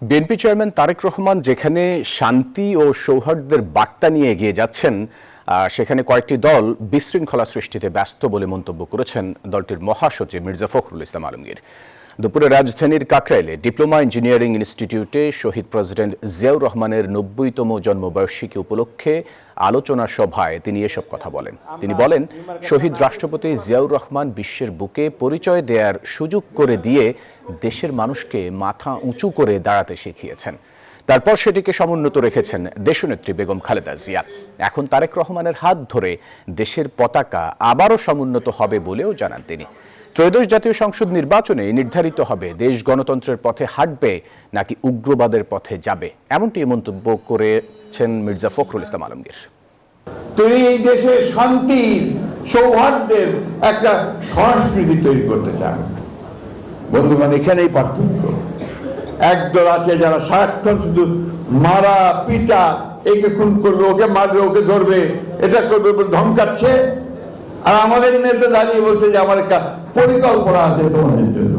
BNP chairman Tarique Rahman যেখানে শান্তি ও সৌহার্দ্যের বার্তা নিয়ে এগিয়ে যাচ্ছেন, সেখানে কয়েকটি দল বিশৃঙ্খলা সৃষ্টিতে ব্যস্ত বলে মন্তব্য করেছেন দলটির মহাসচিব মির্জা ফখরুল ইসলাম আলমগীর। দুপুরে রাজধানীর কাকরাইলে ডিপ্লোমা ইঞ্জিনিয়ারিং ইনস্টিটিউটে শহীদ প্রেসিডেন্ট জিয়াউর রহমানের ৯০তম জন্মবার্ষিকী উপলক্ষে আলোচনা সভায় তিনি এসব কথা বলেন। তিনি বলেন, শহীদ রাষ্ট্রপতি জিয়াউর রহমান বিশ্বের বুকে পরিচয় দেওয়ার সুযোগ করে দিয়ে দেশের মানুষকে মাথা উঁচু করে দাঁড়াতে শিখিয়েছেন। তারপর সেটিকে সমুন্নত রেখেছেন দেশনেত্রী বেগম খালেদা জিয়া। এখন তারেক রহমানের হাত ধরে দেশের পতাকা আবারও সমুন্নত হবে বলেও জানান তিনি। ত্রয়োদশ জাতীয় সংসদ নির্বাচনে নির্ধারিত হবে দেশ গণতন্ত্রের পথে হাঁটবে নাকি উগ্রবাদের পথে যাবে, এমনটি মন্তব্য করেছেন মির্জা ফখরুল ইসলাম আলমগীর। তিনি এই দেশে শান্তি সৌহার্দ্যের একটা সংস্কৃতি তৈরি করতে চান। বন্ধুগণ, এখানেই পার্থক্য। একদল আছে যারা সারাক্ষণ শুধু মারা পিটা, একে খুন করবে, ওকে মারবে, ওকে ধরবে, এটা করবে বলে ধমকাচ্ছে। আর আমাদের নেতা দাঁড়িয়ে বলছে যে আমার একটা পরিকল্পনা আছে তোমাদের জন্য।